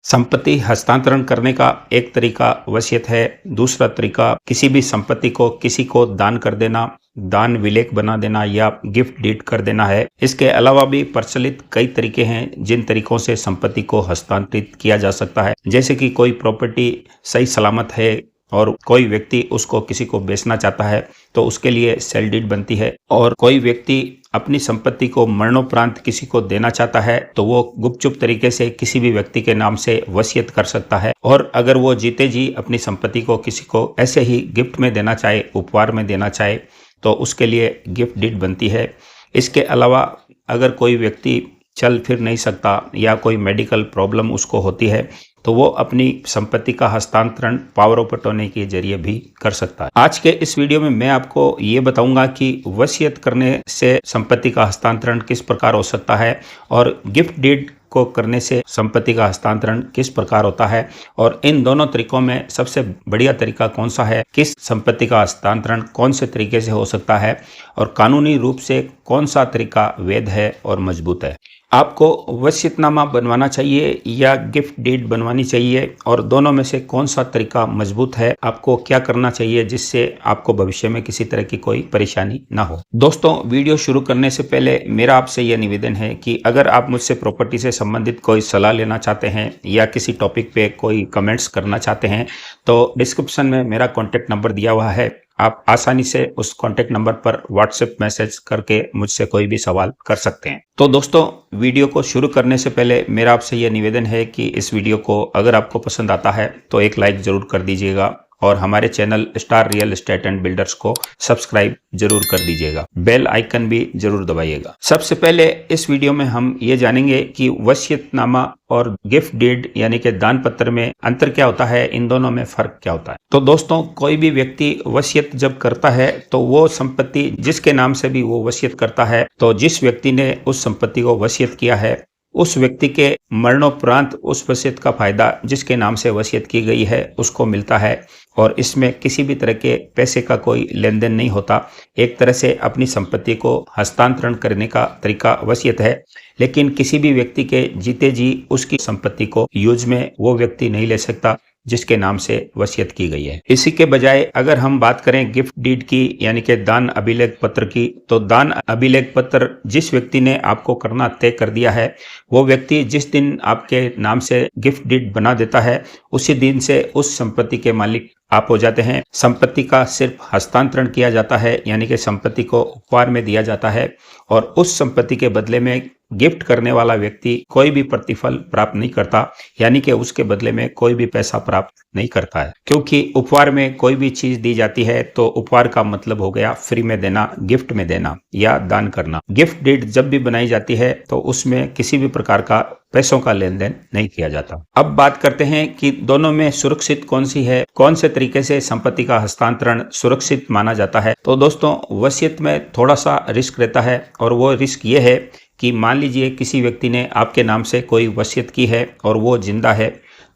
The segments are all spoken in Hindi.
संपत्ति हस्तांतरण करने का एक तरीका वसीयत है। दूसरा तरीका किसी भी संपत्ति को किसी को दान कर देना, दान विलेख बना देना या गिफ्ट डीड कर देना है। इसके अलावा भी प्रचलित कई तरीके हैं जिन तरीकों से संपत्ति को हस्तांतरित किया जा सकता है। जैसे कि कोई प्रॉपर्टी सही सलामत है और कोई व्यक्ति उसको किसी को बेचना चाहता है तो उसके लिए सेल डीड बनती है, और कोई व्यक्ति अपनी संपत्ति को मरणोपरांत किसी को देना चाहता है तो वो गुपचुप तरीके से किसी भी व्यक्ति के नाम से वसीयत कर सकता है। और अगर वो जीते जी अपनी संपत्ति को किसी को ऐसे ही गिफ्ट में देना चाहे, उपहार में देना चाहे, तो उसके लिए गिफ्ट डीड बनती है। इसके अलावा अगर कोई व्यक्ति चल फिर नहीं सकता या कोई मेडिकल प्रॉब्लम उसको होती है तो वो अपनी संपत्ति का हस्तांतरण पावर ऑफ अटॉर्नी के जरिए भी कर सकता है। आज के इस वीडियो में मैं आपको ये बताऊंगा कि वसीयत करने से संपत्ति का हस्तांतरण किस प्रकार हो सकता है और गिफ्ट डीड को करने से संपत्ति का हस्तांतरण किस प्रकार होता है, और इन दोनों तरीकों में सबसे बढ़िया तरीका कौन सा है, किस संपत्ति का हस्तांतरण कौन से तरीके से हो सकता है और कानूनी रूप से कौन सा तरीका वैध है और मजबूत है। आपको वसीयतनामा बनवाना चाहिए या गिफ्ट डीड बनवानी चाहिए, और दोनों में से कौन सा तरीका मजबूत है, आपको क्या करना चाहिए जिससे आपको भविष्य में किसी तरह की कोई परेशानी ना हो। दोस्तों, वीडियो शुरू करने से पहले मेरा आपसे यह निवेदन है कि अगर आप मुझसे प्रॉपर्टी से संबंधित कोई सलाह लेना चाहते हैं या किसी टॉपिक पे कोई कमेंट्स करना चाहते हैं तो डिस्क्रिप्शन में मेरा कॉन्टैक्ट नंबर दिया हुआ है। आप आसानी से उस कॉन्टैक्ट नंबर पर व्हाट्सएप मैसेज करके मुझसे कोई भी सवाल कर सकते हैं। तो दोस्तों, वीडियो को शुरू करने से पहले मेरा आपसे यह निवेदन है कि इस वीडियो को अगर आपको पसंद आता है तो एक लाइक जरूर कर दीजिएगा और हमारे channel star real estate and builders को सब्सक्राइब जरूर कर दीजिएगा। बेल आइकन भी जरूर दबाइएगा। सबसे पहले इस वीडियो में हम ये जानेंगे कि वसीयतनामा और गिफ्ट डीड यानी कि दान पत्र में अंतर क्या होता है, इन दोनों में फर्क क्या होता है। तो दोस्तों, कोई भी व्यक्ति वसीयत जब करता है तो वो संपत्ति जिसके नाम से भी वो वसीयत करता है, तो जिस व्यक्ति ने उस संपत्ति को वसीयत किया है उस व्यक्ति के मरणोपरांत उस वसीयत का फायदा जिसके नाम से वसीयत की गई है उसको मिलता है, और इसमें किसी भी तरह के पैसे का कोई लेन देन नहीं होता। एक तरह से अपनी संपत्ति को हस्तांतरण करने का तरीका वसीयत है, लेकिन किसी भी व्यक्ति के जीते जी उसकी संपत्ति को यूज में वो व्यक्ति नहीं ले सकता जिसके नाम से वसीयत की गई है। इसी के बजाय अगर हम बात करें गिफ्ट डीड की यानी कि दान अभिलेख पत्र की, तो दान अभिलेख पत्र जिस व्यक्ति ने आपको करना तय कर दिया है वो व्यक्ति जिस दिन आपके नाम से गिफ्ट डीड बना देता है उसी दिन से उस संपत्ति के मालिक आप हो जाते हैं। संपत्ति का सिर्फ हस्तांतरण किया जाता है यानी कि संपत्ति को उपहार में दिया जाता है, और उस संपत्ति के बदले में गिफ्ट करने वाला व्यक्ति कोई भी प्रतिफल प्राप्त नहीं करता, यानी कि उसके बदले में कोई भी पैसा प्राप्त नहीं करता है। क्योंकि उपहार में कोई भी चीज दी जाती है तो उपहार का मतलब हो गया फ्री में देना, गिफ्ट में देना या दान करना। गिफ्ट डीड जब भी बनाई जाती है तो उसमें किसी भी प्रकार का पैसों का लेन देन नहीं किया जाता। अब बात करते हैं कि दोनों में सुरक्षित कौन सी है, कौन से तरीके से संपत्ति का हस्तांतरण सुरक्षित माना जाता है। तो दोस्तों, वसीयत में थोड़ा सा रिस्क रहता है, और वो रिस्क ये है कि मान लीजिए किसी व्यक्ति ने आपके नाम से कोई वसीयत की है और वो जिंदा है,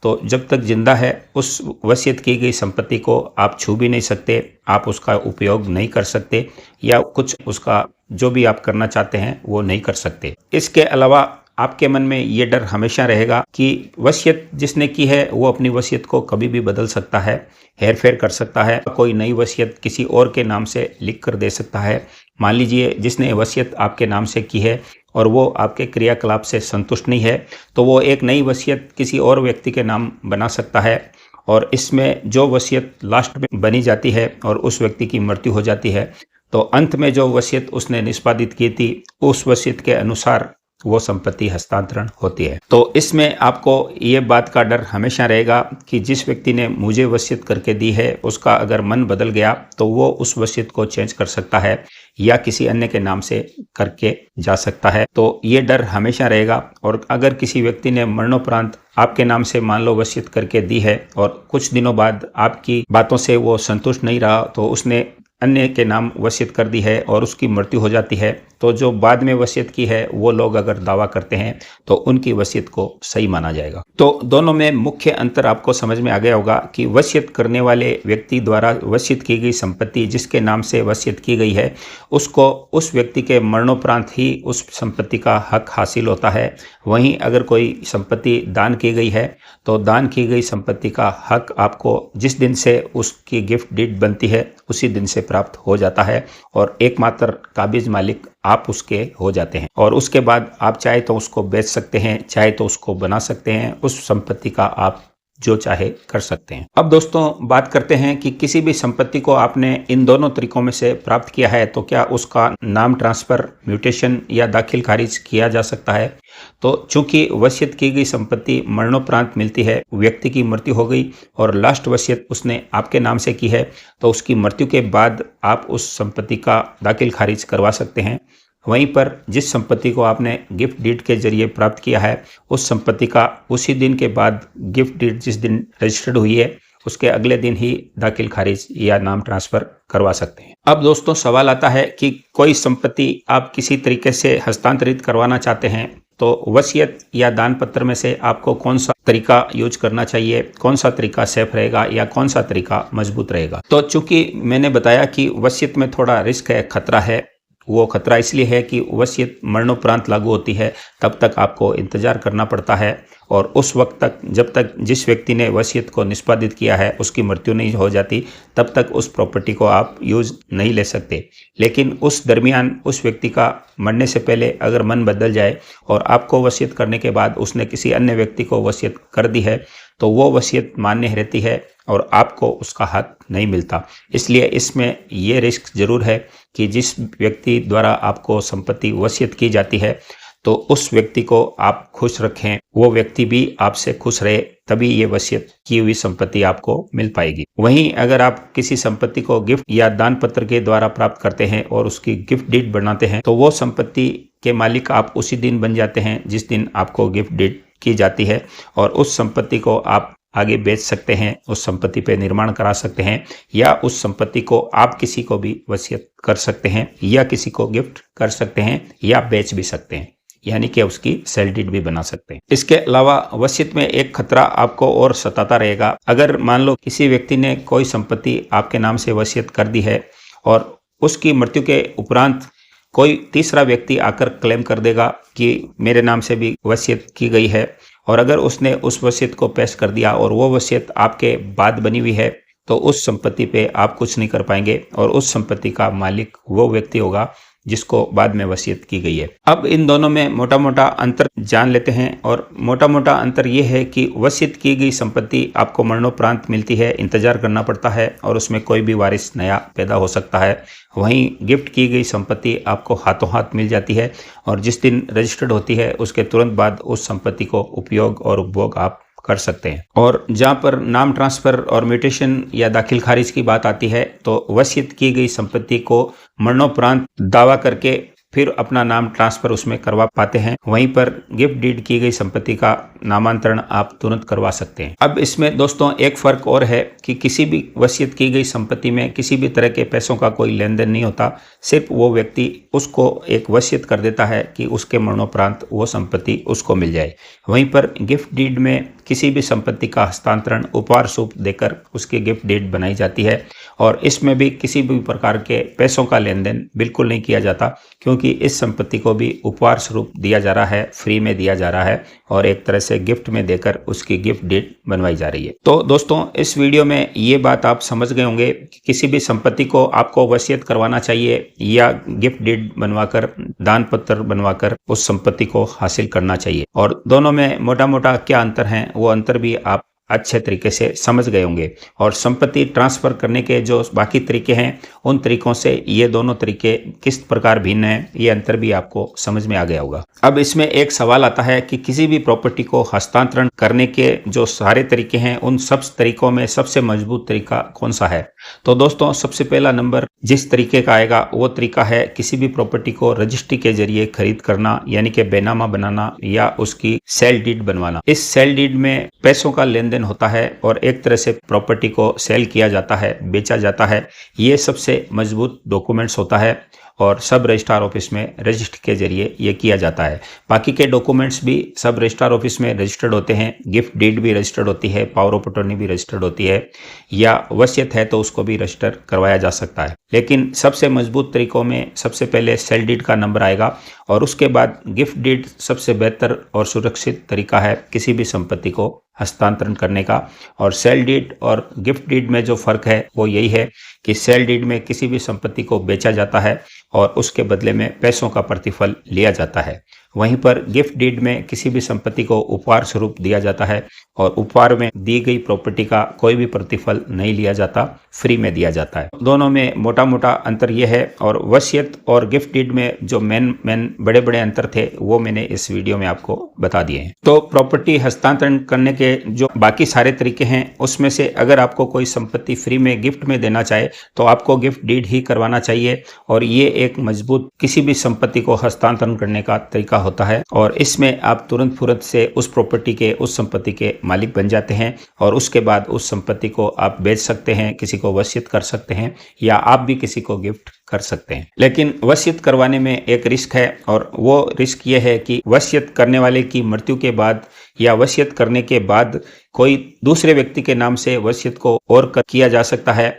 तो जब तक जिंदा है उस वसीयत की गई संपत्ति को आप छू भी नहीं सकते, आप उसका उपयोग नहीं कर सकते या कुछ उसका जो भी आप करना चाहते हैं वो नहीं कर सकते। इसके अलावा आपके मन में ये डर हमेशा रहेगा कि वसीयत जिसने की है वो अपनी वसीयत को कभी भी बदल सकता है, हेर फेर कर सकता है, कोई नई वसीयत किसी और के नाम से लिख कर दे सकता है। मान लीजिए जिसने वसीयत आपके नाम से की है और वो आपके क्रियाकलाप से संतुष्ट नहीं है तो वो एक नई वसीयत किसी और व्यक्ति के नाम बना सकता है, और इसमें जो वसीयत लास्ट में बनी जाती है और उस व्यक्ति की मृत्यु हो जाती है तो अंत में जो वसीयत उसने निष्पादित की थी उस वसीयत के अनुसार वो संपत्ति हस्तांतरण होती है। तो इसमें आपको ये बात का डर हमेशा रहेगा कि जिस व्यक्ति ने मुझे वसीयत करके दी है उसका अगर मन बदल गया तो वो उस वसीयत को चेंज कर सकता है या किसी अन्य के नाम से करके जा सकता है। तो ये डर हमेशा रहेगा, और अगर किसी व्यक्ति ने मरणोपरांत आपके नाम से मान लो वसीयत करके दी है और कुछ दिनों बाद आपकी बातों से वो संतुष्ट नहीं रहा तो उसने अन्य के नाम वसीयत कर दी है और उसकी मृत्यु हो जाती है, तो जो बाद में वसीयत की है वो लोग अगर दावा करते हैं तो उनकी वसीयत को सही माना जाएगा। तो दोनों में मुख्य अंतर आपको समझ में आ गया होगा कि वसीयत करने वाले व्यक्ति द्वारा वसीयत की गई संपत्ति जिसके नाम से वसीयत की गई है उसको उस व्यक्ति के मरणोपरांत ही उस संपत्ति का हक हासिल होता है। वहीं अगर कोई संपत्ति दान की गई है तो दान की गई संपत्ति का हक आपको जिस दिन से उसकी गिफ्ट डीड बनती है उसी दिन से प्राप्त हो जाता है और एकमात्र काबिज मालिक आप उसके हो जाते हैं। और उसके बाद आप चाहे तो उसको बेच सकते हैं, चाहे तो उसको बना सकते हैं, उस संपत्ति का आप जो चाहे कर सकते हैं। अब दोस्तों बात करते हैं कि किसी भी संपत्ति को आपने इन दोनों तरीकों में से प्राप्त किया है तो क्या उसका नाम ट्रांसफर, म्यूटेशन या दाखिल खारिज किया जा सकता है। तो चूंकि वसीयत की गई संपत्ति मरणोपरांत मिलती है, व्यक्ति की मृत्यु हो गई और लास्ट वसीयत उसने आपके नाम से की है तो उसकी मृत्यु के बाद आप उस संपत्ति का दाखिल खारिज करवा सकते हैं। वहीं पर जिस संपत्ति को आपने गिफ्ट डीड के जरिए प्राप्त किया है उस संपत्ति का उसी दिन के बाद गिफ्ट डीड जिस दिन रजिस्टर्ड हुई है उसके अगले दिन ही दाखिल खारिज या नाम ट्रांसफर करवा सकते हैं। अब दोस्तों सवाल आता है कि कोई संपत्ति आप किसी तरीके से हस्तांतरित करवाना चाहते हैं तो वसीयत या दान पत्र में से आपको कौन सा तरीका यूज करना चाहिए, कौन सा तरीका सेफ रहेगा या कौन सा तरीका मजबूत रहेगा। तो चूंकि मैंने बताया कि वसीयत में थोड़ा रिस्क है, खतरा है, वो खतरा इसलिए है कि वसीयत मरणोपरांत लागू होती है, तब तक आपको इंतजार करना पड़ता है और उस वक्त तक जब तक जिस व्यक्ति ने वसीयत को निष्पादित किया है उसकी मृत्यु नहीं हो जाती तब तक उस प्रॉपर्टी को आप यूज नहीं ले सकते। लेकिन उस दरमियान उस व्यक्ति का मरने से पहले अगर मन बदल जाए और आपको वसीयत करने के बाद उसने किसी अन्य व्यक्ति को वसीयत कर दी है तो वो वसीयत मान्य रहती है और आपको उसका हक नहीं मिलता। इसलिए इसमें ये रिस्क जरूर है कि जिस व्यक्ति द्वारा आपको संपत्ति वसीयत की जाती है तो उस व्यक्ति को आप खुश रखें, वो व्यक्ति भी आपसे खुश रहे, तभी ये वसीयत की हुई संपत्ति आपको मिल पाएगी। वहीं अगर आप किसी संपत्ति को गिफ्ट या दान पत्र के द्वारा प्राप्त करते हैं और उसकी गिफ्ट डीड बनाते हैं तो वो संपत्ति के मालिक आप उसी दिन बन जाते हैं जिस दिन आपको गिफ्ट डीड की जाती है और उस संपत्ति को आप आगे बेच सकते हैं, उस संपत्ति पे निर्माण करा सकते हैं या उस संपत्ति को आप किसी को भी वसीयत कर सकते हैं या किसी को गिफ्ट कर सकते हैं या बेच भी सकते हैं, यानी कि उसकी सेल डीड भी बना सकते हैं। इसके अलावा वसीयत में एक खतरा आपको और सताता रहेगा। अगर मान लो किसी व्यक्ति ने कोई संपत्ति आपके नाम से वसीयत कर दी है और उसकी मृत्यु के उपरांत कोई तीसरा व्यक्ति आकर क्लेम कर देगा कि मेरे नाम से भी वसीयत की गई है और अगर उसने उस वसीयत को पेश कर दिया और वो वसीयत आपके बाद बनी हुई है तो उस संपत्ति पे आप कुछ नहीं कर पाएंगे और उस संपत्ति का मालिक वो व्यक्ति होगा जिसको बाद में वसीयत की गई है। अब इन दोनों में मोटा मोटा अंतर जान लेते हैं और मोटा मोटा अंतर ये है कि वसीयत की गई संपत्ति आपको मरणोपरांत मिलती है, इंतजार करना पड़ता है और उसमें कोई भी वारिस नया पैदा हो सकता है। वहीं गिफ्ट की गई संपत्ति आपको हाथों हाथ मिल जाती है और जिस दिन रजिस्टर्ड होती है उसके तुरंत बाद उस संपत्ति को उपयोग और उपभोग आप कर सकते हैं। और जहाँ पर नाम ट्रांसफर और म्यूटेशन या दाखिल खारिज की बात आती है तो वसीयत की गई संपत्ति को मरणोपरांत दावा करके फिर अपना नाम ट्रांसफर उसमें करवा पाते हैं। वहीं पर गिफ्ट डीड की गई संपत्ति का नामांतरण आप तुरंत करवा सकते हैं। अब इसमें दोस्तों एक फर्क और है कि किसी भी वसीयत की गई संपत्ति में किसी भी तरह के पैसों का कोई लेन देन नहीं होता, सिर्फ वो व्यक्ति उसको एक वसीयत कर देता है कि उसके मरणोपरांत वो संपत्ति उसको मिल जाए। वहीं पर गिफ्ट डीड में किसी भी संपत्ति का हस्तांतरण उपहार स्वरूप देकर उसकी गिफ्ट डीड बनाई जाती है और इसमें भी किसी भी प्रकार के पैसों का लेन देन बिल्कुल नहीं किया जाता, क्योंकि इस संपत्ति को भी उपहार स्वरूप दिया जा रहा है, फ्री में दिया जा रहा है और एक तरह से गिफ्ट में देकर उसकी गिफ्ट डीड बनवाई जा रही है। तो दोस्तों इस वीडियो में ये बात आप समझ गए होंगे कि किसी भी संपत्ति को आपको वसीयत करवाना चाहिए या गिफ्ट डीड बनवाकर, दान पत्र बनवाकर उस संपत्ति को हासिल करना चाहिए। और दोनों में मोटा मोटा क्या अंतर है वो अंतर भी आप अच्छे तरीके से समझ गए होंगे और संपत्ति ट्रांसफर करने के जो बाकी तरीके हैं उन तरीकों से ये दोनों तरीके किस प्रकार भिन्न हैं ये अंतर भी आपको समझ में आ गया होगा। अब इसमें एक सवाल आता है कि किसी भी प्रॉपर्टी को हस्तांतरण करने के जो सारे तरीके हैं उन सब तरीकों में सबसे मजबूत तरीका कौन सा है। तो दोस्तों सबसे पहला नंबर जिस तरीके का आएगा वो तरीका है किसी भी प्रॉपर्टी को रजिस्ट्री के जरिए खरीद करना, यानी कि बेनामा बनाना या उसकी सेल डीड बनवाना। इस सेल डीड में पैसों का लेन देन होता है और एक तरह से प्रॉपर्टी को सेल किया जाता है, बेचा जाता है। ये सबसे मजबूत डॉक्यूमेंट्स होता है और सब रजिस्ट्रार ऑफिस में रजिस्टर के जरिए ये किया जाता है। बाकी के डॉक्यूमेंट्स भी सब रजिस्ट्रार ऑफिस में रजिस्टर्ड होते हैं, गिफ्ट डीड भी रजिस्टर्ड होती है, पावर ऑफ अटॉर्नी भी रजिस्टर्ड होती है, या वसीयत है तो उसको भी रजिस्टर करवाया जा सकता है। लेकिन सबसे मजबूत तरीकों में सबसे पहले सेल डीड का नंबर आएगा और उसके बाद गिफ्ट डीड सबसे बेहतर और सुरक्षित तरीका है किसी भी संपत्ति को हस्तांतरण करने का। और सेल डीड और गिफ्ट डीड में जो फर्क है वो यही है कि सेल डीड में किसी भी संपत्ति को बेचा जाता है और उसके बदले में पैसों का प्रतिफल लिया जाता है। वहीं पर गिफ्ट डीड में किसी भी संपत्ति को उपहार स्वरूप दिया जाता है और उपहार में दी गई प्रॉपर्टी का कोई भी प्रतिफल नहीं लिया जाता, फ्री में दिया जाता है। दोनों में मोटा मोटा अंतर यह है। और वसीयत और गिफ्ट डीड में जो मेन बड़े बड़े अंतर थे वो मैंने इस वीडियो में आपको बता दिए हैं। तो प्रॉपर्टी हस्तांतरण करने के जो बाकी सारे तरीके हैं उसमें से अगर आपको कोई संपत्ति फ्री में गिफ्ट में देना चाहे तो आपको गिफ्ट डीड ही करवाना चाहिए और ये एक मजबूत किसी भी संपत्ति को हस्तांतरण करने का तरीका होता है। और इसमें आप तुरंत फुरंत से उस प्रॉपर्टी के, उस संपत्ति के मालिक बन जाते हैं और उसके बाद उस संपत्ति को आप बेच सकते हैं, किसी को वसीयत कर सकते हैं या आप भी किसी को गिफ्ट कर सकते हैं। लेकिन वसीयत करवाने में एक रिस्क है और वो रिस्क ये है कि वसीयत करने वाले की मृत्यु के बाद या वसीयत करने के बाद कोई दूसरे व्यक्ति के नाम से वसीयत को और किया जा सकता है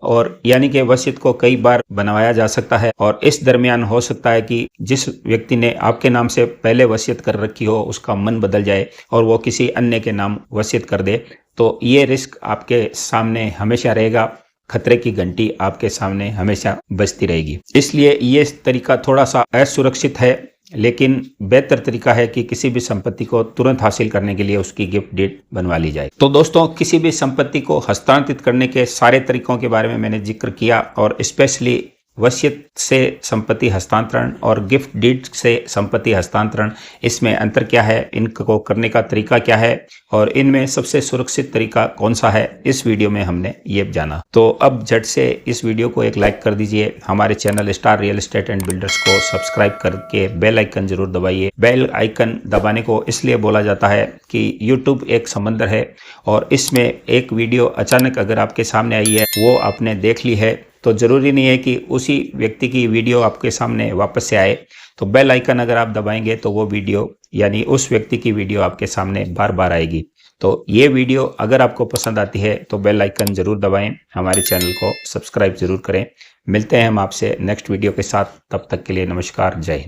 और यानी कि वसीयत को कई बार बनवाया जा सकता है। और इस दरमियान हो सकता है कि जिस व्यक्ति ने आपके नाम से पहले वसीयत कर रखी हो उसका मन बदल जाए और वो किसी अन्य के नाम वसीयत कर दे, तो ये रिस्क आपके सामने हमेशा रहेगा, खतरे की घंटी आपके सामने हमेशा बजती रहेगी। इसलिए ये तरीका थोड़ा सा असुरक्षित है, लेकिन बेहतर तरीका है कि किसी भी संपत्ति को तुरंत हासिल करने के लिए उसकी गिफ्ट डीड बनवा ली जाए। तो दोस्तों, किसी भी संपत्ति को हस्तांतरित करने के सारे तरीकों के बारे में मैंने जिक्र किया और स्पेशली वसीयत से संपत्ति हस्तांतरण और गिफ्ट डीड से संपत्ति हस्तांतरण, इसमें अंतर क्या है, इनको करने का तरीका क्या है और इनमें सबसे सुरक्षित तरीका कौन सा है, इस वीडियो में हमने ये जाना। तो अब झट से इस वीडियो को एक लाइक कर दीजिए, हमारे channel star real estate and builders को सब्सक्राइब करके बेल आइकन जरूर दबाइए। बेल आइकन दबाने को इसलिए बोला जाता है कि यूट्यूब एक समंदर है और इसमें एक वीडियो अचानक अगर आपके सामने आई है, वो आपने देख ली है, तो ज़रूरी नहीं है कि उसी व्यक्ति की वीडियो आपके सामने वापस से आए। तो बेल आइकन अगर आप दबाएंगे तो वो वीडियो यानी उस व्यक्ति की वीडियो आपके सामने बार बार आएगी। तो ये वीडियो अगर आपको पसंद आती है तो बेल आइकन ज़रूर दबाएं, हमारे चैनल को सब्सक्राइब ज़रूर करें। मिलते हैं हम आपसे नेक्स्ट वीडियो के साथ, तब तक के लिए नमस्कार, जय हिंद।